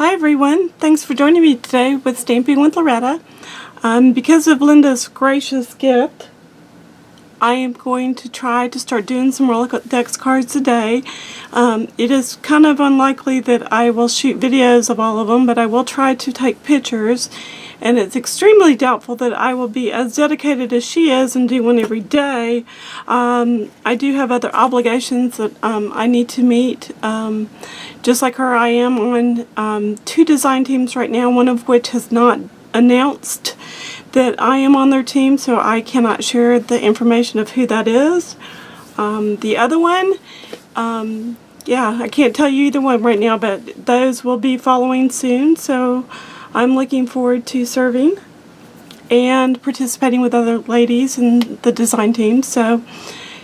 Hi everyone, thanks for joining me today with Stamping with Loretta. Because of Linda's gracious gift, I am going to try to start doing some Rolodex cards today. It is kind of unlikely that I will shoot videos of all of them, but I will try to take pictures, and it's extremely doubtful that I will be as dedicated as she is and do one every day. I do have other obligations that I need to meet. Just like her, I am on 2 design teams right now, one of which has not announced that I am on their team, so I cannot share the information of who that is. The other one, yeah, I can't tell you either one right now, but those will be following soon, so I'm looking forward to serving and participating with other ladies in the design team. So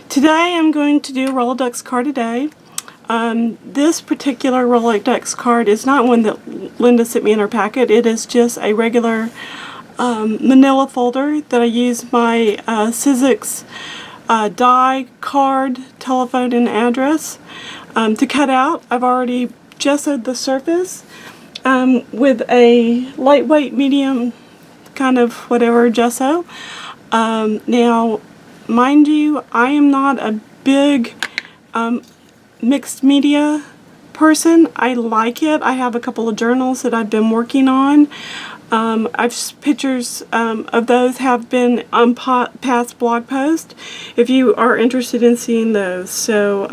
today I'm going to do a Rolodex card a day. This particular Rolodex card is not one that Linda sent me in her packet. It is just a regular manila folder that I use my Sizzix die, card, telephone, and address to cut out. I've already gessoed the surface with a lightweight, medium, kind of whatever gesso. Now, mind you, I am not a big mixed media person. I like it. I have a couple of journals that I've been working on. Pictures of those have been on past blog posts if you are interested in seeing those. So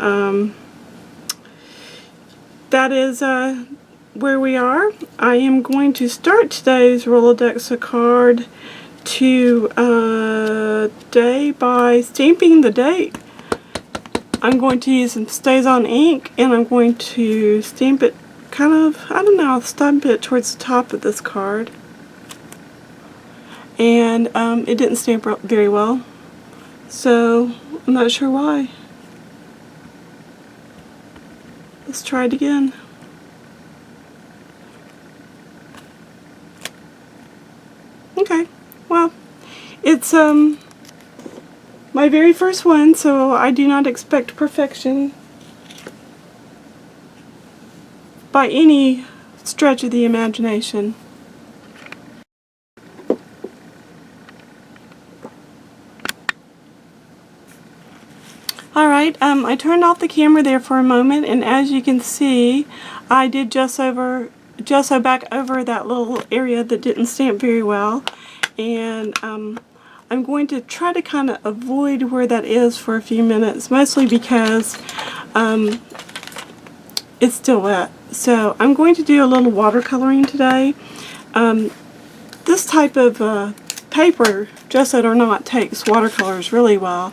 that is where we are. I am going to start today's Rolodex card today by stamping the date. I'm going to use some StazOn ink, and I'm going to stamp it kind of, I don't know, I'll stamp it towards the top of this card. And it didn't stamp very well, so I'm not sure why. Let's try it again. Okay, well, it's my very first one, so I do not expect perfection by any stretch of the imagination. Alright, I turned off the camera there for a moment, and as you can see, I did gesso back over that little area that didn't stamp very well, and I'm going to try to kind of avoid where that is for a few minutes, mostly because it's still wet. So I'm going to do a little watercoloring today. This type of paper, gessoed or not, takes watercolors really well.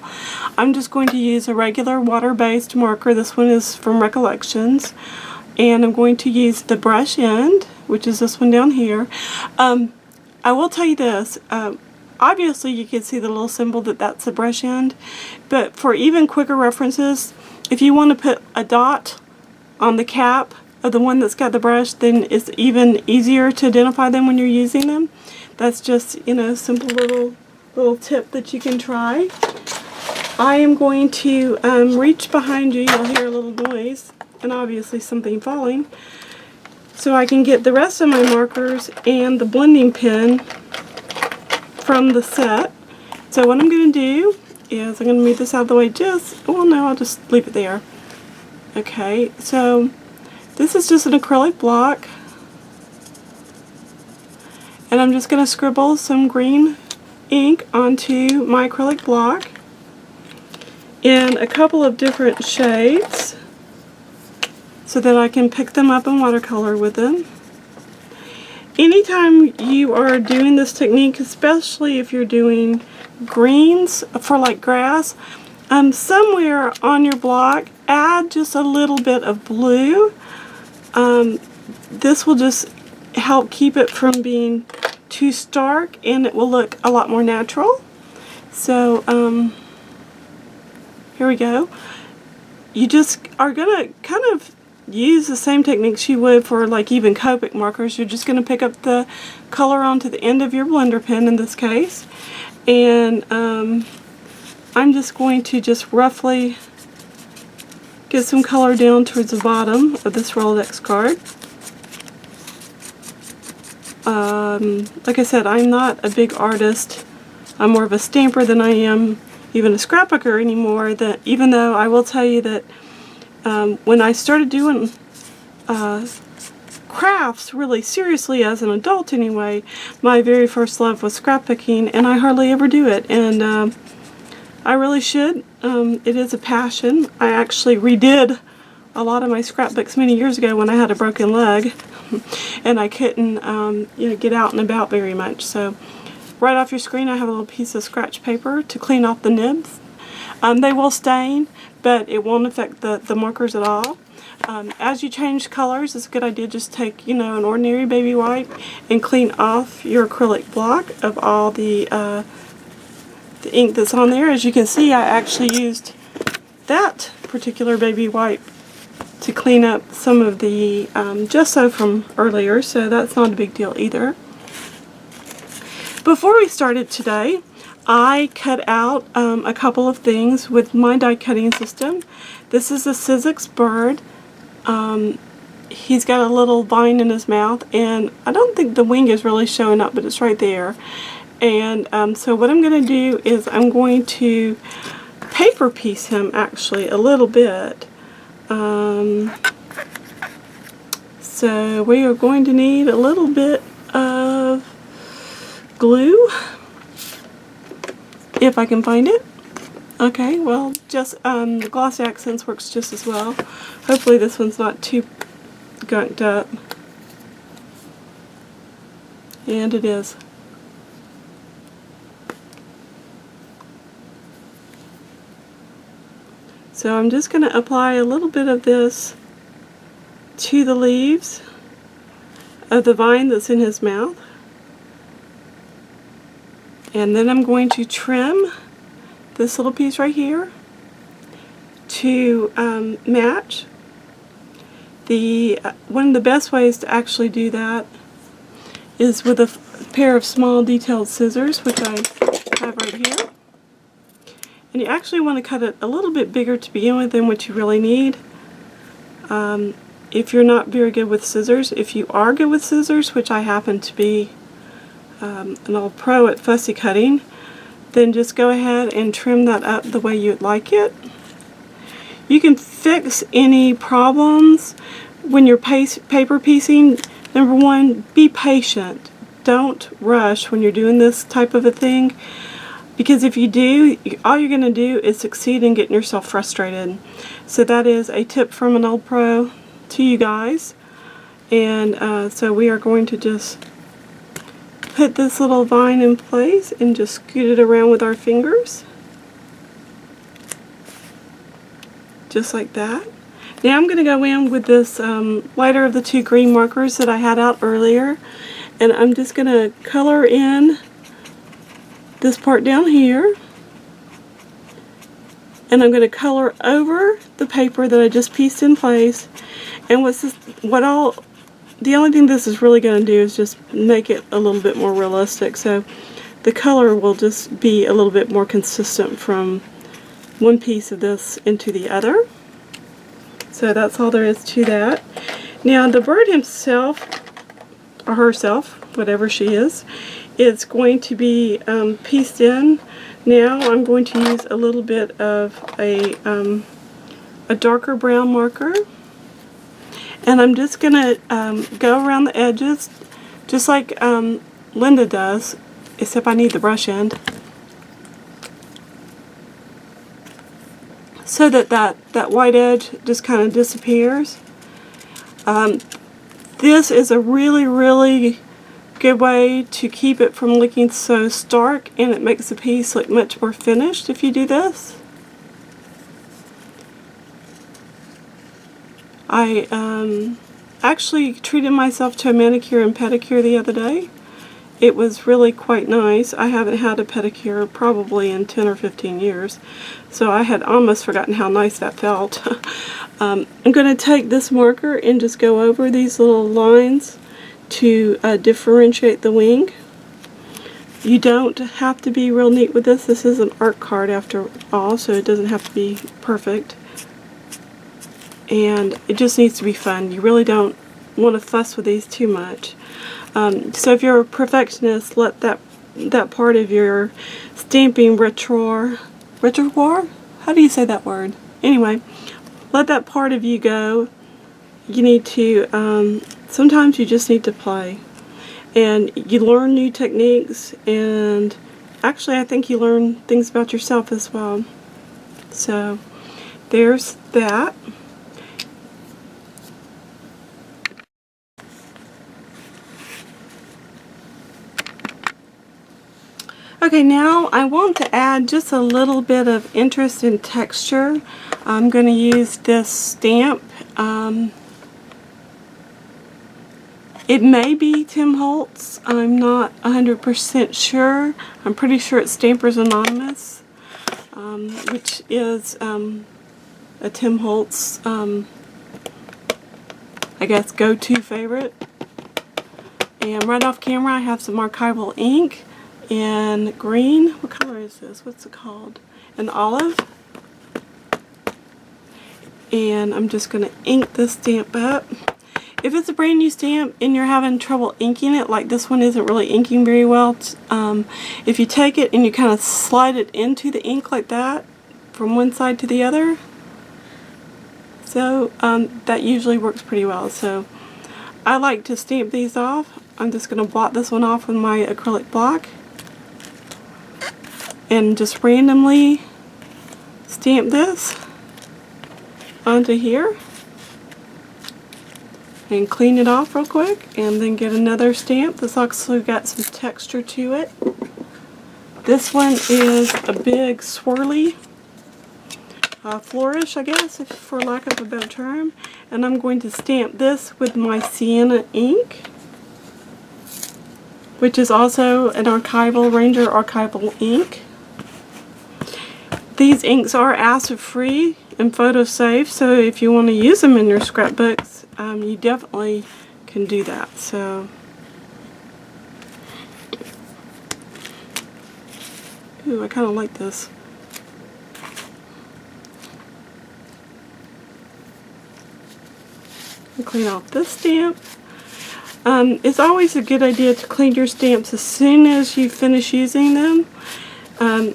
I'm just going to use a regular water-based marker. This one is from Recollections, and I'm going to use the brush end, which is this one down here. I will tell you this, obviously you can see the little symbol that's the brush end, but for even quicker references, if you want to put a dot on the cap of the one that's got the brush, then it's even easier to identify them when you're using them. That's just, you know, simple little tip that you can try. I am going to reach behind you. You'll hear a little noise, and obviously something falling, so I can get the rest of my markers and the blending pen from the set. So what I'm going to do is I'm going to move this out of the way well, no, I'll just leave it there. Okay, so this is just an acrylic block, and I'm just going to scribble some green ink onto my acrylic block in a couple of different shades so that I can pick them up and watercolor with them. Anytime you are doing this technique, especially if you're doing greens for like grass, somewhere on your block add just a little bit of blue. This will just help keep it from being too stark, and it will look a lot more natural. So here we go. You just are going to kind of use the same techniques you would for like even Copic markers. You're just going to pick up the color onto the end of your blender pen in this case, and I'm just going to just roughly get some color down towards the bottom of this Rolodex card. like I said, I'm not a big artist. I'm more of a stamper than I am even a scrapbooker anymore. That even though I will tell you that when I started doing crafts really seriously as an adult anyway, my very first love was scrapbooking, and I hardly ever do it, and I really should. It is a passion. I actually redid a lot of my scrapbooks many years ago when I had a broken leg and I couldn't get out and about very much. So right off your screen I have a little piece of scratch paper to clean off the nibs. They will stain, but it won't affect the markers at all. As you change colors, it's a good idea just take an ordinary baby wipe and clean off your acrylic block of all the ink that's on there. As you can see, I actually used that particular baby wipe to clean up some of the gesso from earlier, so that's not a big deal either. Before we started today, I cut out a couple of things with my die cutting system. This is a Sizzix bird. He's got a little vine in his mouth, and I don't think the wing is really showing up, but it's right there. And so what I'm going to do is I'm going to paper piece him actually a little bit. So we are going to need a little bit of glue, if I can find it. Okay, well, just the gloss accents works just as well. Hopefully this one's not too gunked up. And it is. So I'm just going to apply a little bit of this to the leaves of the vine that's in his mouth. And then I'm going to trim this little piece right here to match. One of the best ways to actually do that is with a pair of small detailed scissors, which I have right here. And you actually want to cut it a little bit bigger to begin with than what you really need. If you're not very good with scissors, if you are good with scissors, which I happen to be an old pro at fussy cutting, then just go ahead and trim that up the way you'd like it. You can fix any problems when you're paper piecing. Number one, be patient. Don't rush when you're doing this type of a thing, because if you do, all you're going to do is succeed in getting yourself frustrated. So that is a tip from an old pro to you guys. And so we are going to just put this little vine in place and just scoot it around with our fingers. Just like that. Now I'm going to go in with this lighter of the two green markers that I had out earlier, and I'm just going to color in this part down here, and I'm going to color over the paper that I just pieced in place. And the only thing this is really going to do is just make it a little bit more realistic, so the color will just be a little bit more consistent from one piece of this into the other. So that's all there is to that. Now the bird himself, or herself, whatever she is going to be pieced in. Now I'm going to use a little bit of a darker brown marker, and I'm just going to go around the edges just like Linda does, except I need the brush end, so that white edge just kind of disappears. This is a really good way to keep it from looking so stark, and it makes the piece look much more finished if you do this. I actually treated myself to a manicure and pedicure the other day. It was really quite nice. I haven't had a pedicure probably in 10 or 15 years, so I had almost forgotten how nice that felt. I'm going to take this marker and just go over these little lines to differentiate the wing. You don't have to be real neat with this. This is an art card after all, so it doesn't have to be perfect. And it just needs to be fun. You really don't want to fuss with these too much. So if you're a perfectionist, let that part of your stamping repertoire, how do you say that word? Anyway, let that part of you go. You need to, sometimes you just need to play. And you learn new techniques, and actually I think you learn things about yourself as well. So there's that. Okay, now I want to add just a little bit of interest in texture. I'm going to use this stamp. It may be Tim Holtz. I'm not 100% sure. I'm pretty sure it's Stampers Anonymous, which is a Tim Holtz, I guess, go-to favorite. And right off camera I have some archival ink in green. What color is this? What's it called? An olive. And I'm just going to ink this stamp up. If it's a brand new stamp and you're having trouble inking it, like this one isn't really inking very well, if you take it and you kind of slide it into the ink like that from one side to the other, so that usually works pretty well. So I like to stamp these off. I'm just going to blot this one off with my acrylic block and just randomly stamp this onto here and clean it off real quick, and then get another stamp that's also got some texture to it. This one is a big swirly flourish, I guess, for lack of a better term, and I'm going to stamp this with my sienna ink, which is also an Ranger archival ink. These inks are acid free and photo safe, so if you want to use them in your scrapbooks, you definitely can do that. So, ooh, I kind of like this. I'll clean off this stamp. It's always a good idea to clean your stamps as soon as you finish using them.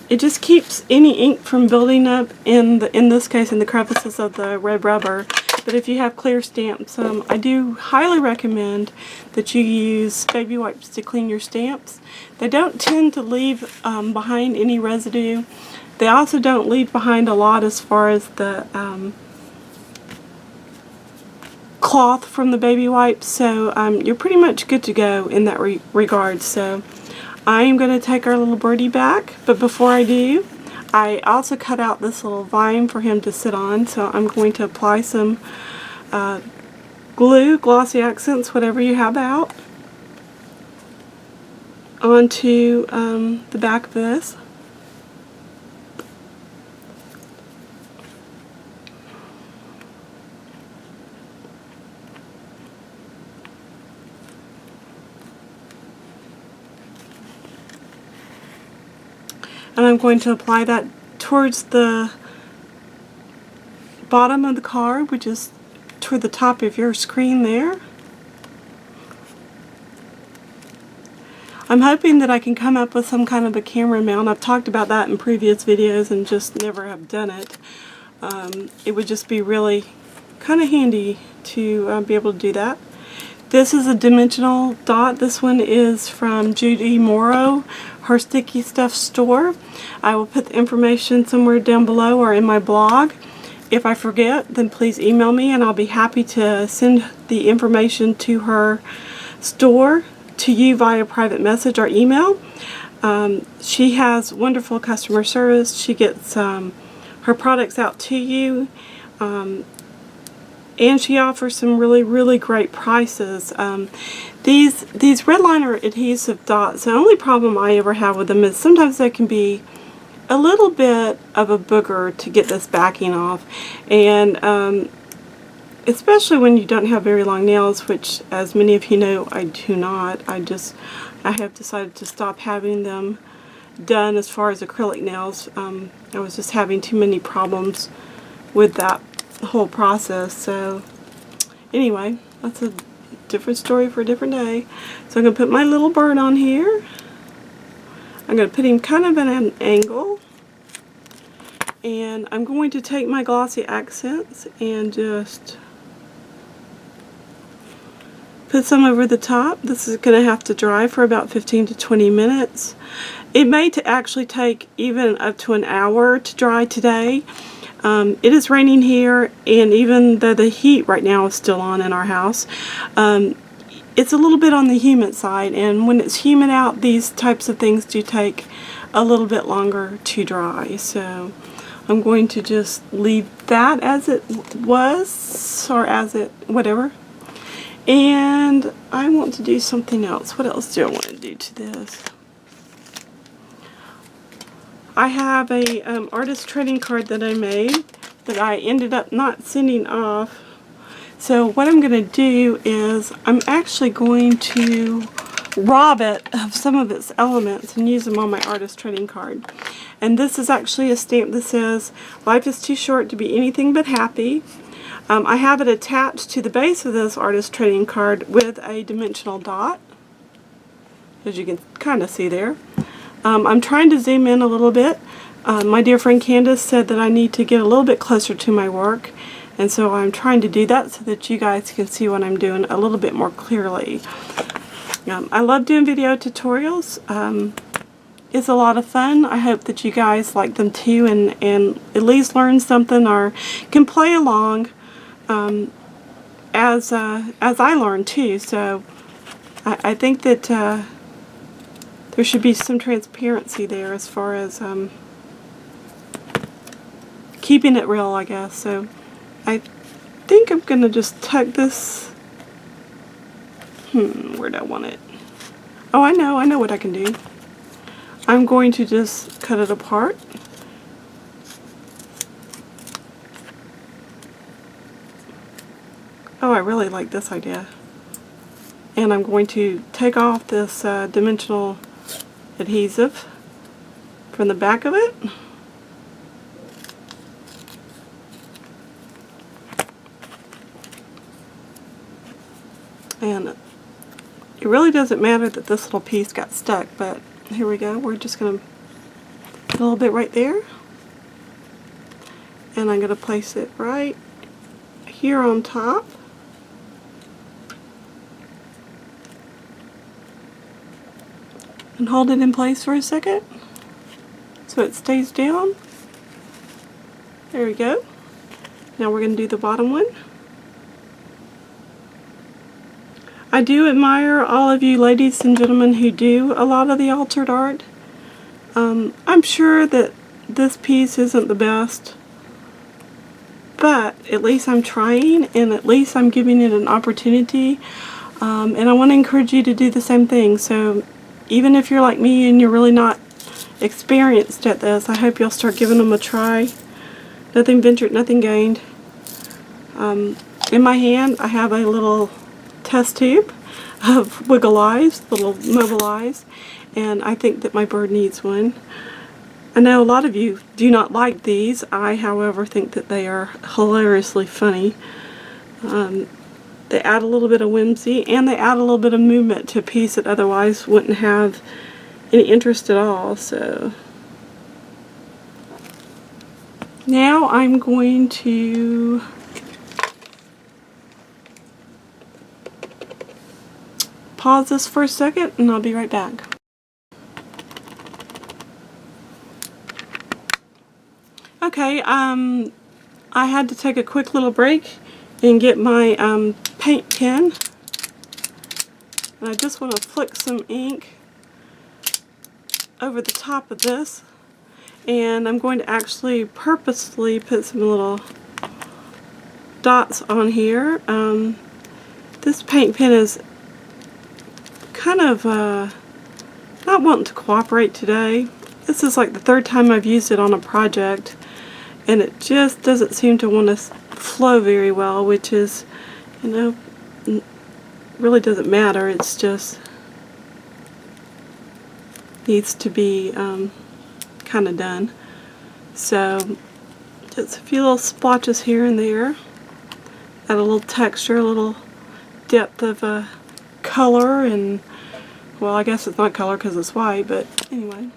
It just keeps any ink from building up in this case in the crevices of the red rubber. But if you have clear stamps, I do highly recommend that you use baby wipes to clean your stamps. They don't tend to leave behind any residue. They also don't leave behind a lot as far as the cloth from the baby wipes. So you're pretty much good to go in that regard. So I am going to take our little birdie back, but before I do, I also cut out this little vine for him to sit on, so I'm going to apply some glue, glossy accents, whatever you have out, onto the back of this. And I'm going to apply that towards the bottom of the card, which is toward the top of your screen there. I'm hoping that I can come up with some kind of a camera mount. I've talked about that in previous videos and just never have done it. It would just be really kind of handy to be able to do that. This is a dimensional dot. This one is from Judy Morrow, her Sticky Stuff store. I will put the information somewhere down below or in my blog. If I forget, then please email me and I'll be happy to send the information to her store to you via private message or email. She has wonderful customer service. She gets her products out to you. And she offers some really great prices. These red liner adhesive dots, the only problem I ever have with them is sometimes they can be a little bit of a booger to get this backing off. And especially when you don't have very long nails, which as many of you know I do not. I have decided to stop having them done as far as acrylic nails. I was just having too many problems with that whole process. So anyway, that's a different story for a different day. So I'm going to put my little bird on here. I'm going to put him kind of at an angle. And I'm going to take my glossy accents and just put some over the top. This is going to have to dry for about 15 to 20 minutes. It may actually take even up to an hour to dry today. It is raining here, and even though the heat right now is still on in our house, it's a little bit on the humid side, and when it's humid out, these types of things do take a little bit longer to dry. So I'm going to just leave that as it was, or as it, whatever. And I want to do something else. What else do I want to do to this? I have a artist trading card that I made that I ended up not sending off. So what I'm going to do is I'm actually going to rob it of some of its elements and use them on my artist trading card. And this is actually a stamp that says, "Life is too short to be anything but happy." I have it attached to the base of this artist trading card with a dimensional dot, as you can kind of see there. I'm trying to zoom in a little bit. My dear friend Candace said that I need to get a little bit closer to my work, and so I'm trying to do that so that you guys can see what I'm doing a little bit more clearly. I love doing video tutorials. It's a lot of fun. I hope that you guys like them too, and at least learn something or can play along as I learn too. So I think that there should be some transparency there as far as keeping it real, I guess. So I think I'm going to just tuck this. Where do I want it? Oh, I know what I can do. I'm going to just cut it apart. Oh, I really like this idea. And I'm going to take off this dimensional adhesive from the back of it. And it really doesn't matter that this little piece got stuck, but here we go. We're just going to put a little bit right there. And I'm going to place it right here on top. And hold it in place for a second so it stays down. There we go. Now we're going to do the bottom one. I do admire all of you ladies and gentlemen who do a lot of the altered art. I'm sure that this piece isn't the best, but at least I'm trying, and at least I'm giving it an opportunity. And I want to encourage you to do the same thing. So even if you're like me and you're really not experienced at this, I hope you'll start giving them a try. Nothing ventured, nothing gained. In my hand I have a little test tube of wiggle eyes, little mobile eyes, and I think that my bird needs one. I know a lot of you do not like these. I, however, think that they are hilariously funny. They add a little bit of whimsy, and they add a little bit of movement to a piece that otherwise wouldn't have any interest at all. So now I'm going to pause this for a second, and I'll be right back. Okay, I had to take a quick little break and get my paint pen, and I just want to flick some ink over the top of this, and I'm going to actually purposefully put some little dots on here. This paint pen is kind of not wanting to cooperate today. This is like the third time I've used it on a project, and it just doesn't seem to want to flow very well, which is, you know, really doesn't matter. It's just needs to be kind of done. So just a few little splotches here and there, add a little texture, a little depth of color, and well, I guess it's not color because it's white, but anyway.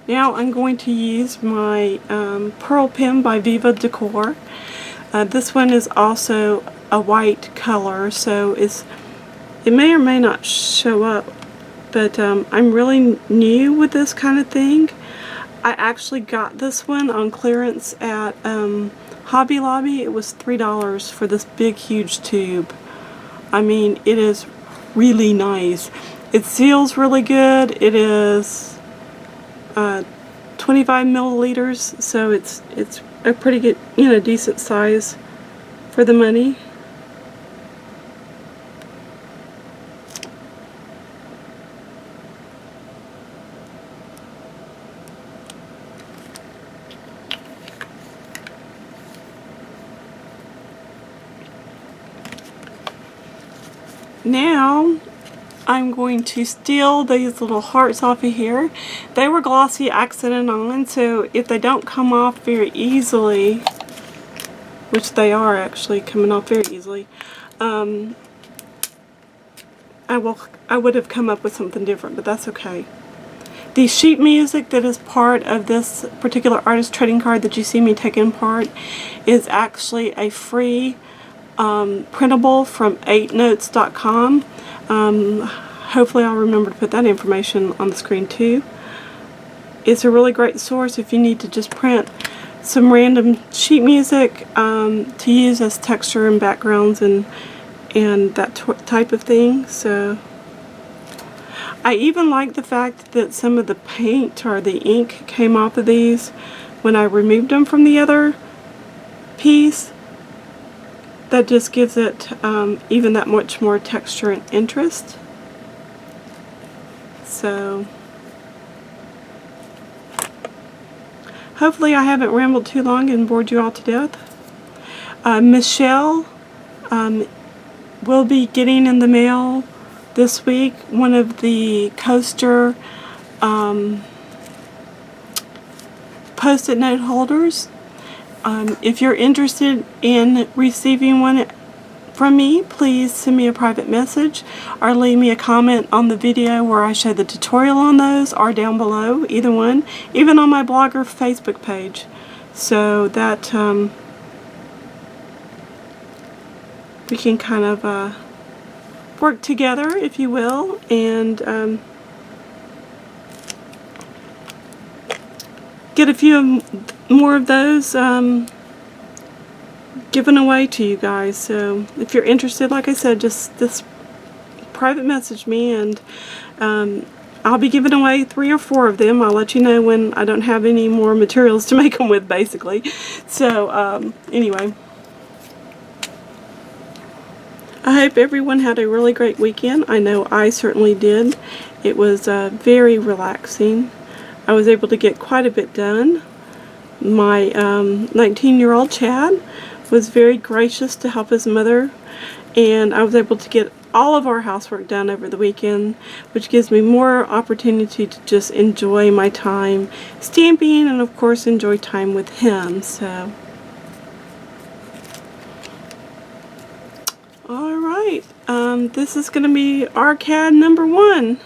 Now I'm going to use my Pearl pen by Viva Decor. This one is also a white color, so it may or may not show up, but I'm really new with this kind of thing. I actually got this one on clearance at Hobby Lobby. It was $3 for this big huge tube. I mean, it is really nice. It seals really good. It is 25 milliliters, so it's a pretty good, decent size for the money. Now I'm going to steal these little hearts off of here. They were glossy accented on, so if they don't come off very easily, which they are actually coming off very easily, I would have come up with something different, but that's okay. The sheet music that is part of this particular artist trading card that you see me taking apart is actually a free printable from 8notes.com. Hopefully I'll remember to put that information on the screen too. It's a really great source if you need to just print some random sheet music to use as texture and backgrounds and that type of thing. So I even like the fact that some of the paint or the ink came off of these when I removed them from the other piece. That just gives it even that much more texture and interest. So hopefully I haven't rambled too long and bored you all to death. Michelle will be getting in the mail this week one of the coaster post-it note holders. If you're interested in receiving one from me, please send me a private message or leave me a comment on the video where I show the tutorial on those, or down below, either one, even on my blog or Facebook page, so that we can kind of work together, if you will, and get a few more of those given away to you guys. So if you're interested, like I said, just private message me, and I'll be giving away 3 or 4 of them. I'll let you know when I don't have any more materials to make them with, basically. So anyway, I hope everyone had a really great weekend. I know I certainly did. It was very relaxing. I was able to get quite a bit done. My 19-year-old Chad was very gracious to help his mother, and I was able to get all of our housework done over the weekend, which gives me more opportunity to just enjoy my time stamping and of course enjoy time with him. So alright, this is going to be RCAD number 1.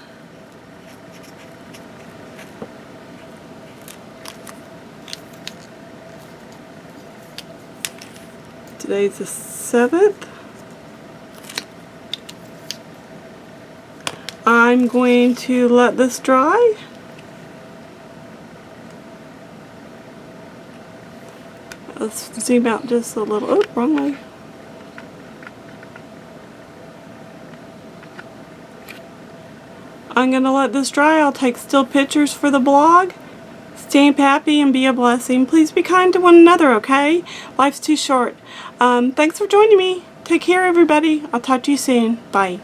Today's the 7th. I'm going to let this dry. Let's zoom out just a little. Oh, wrong way. I'm going to let this dry. I'll take still pictures for the blog. Stamp happy and be a blessing. Please be kind to one another, okay? Life's too short. Thanks for joining me. Take care, everybody. I'll talk to you soon. Bye.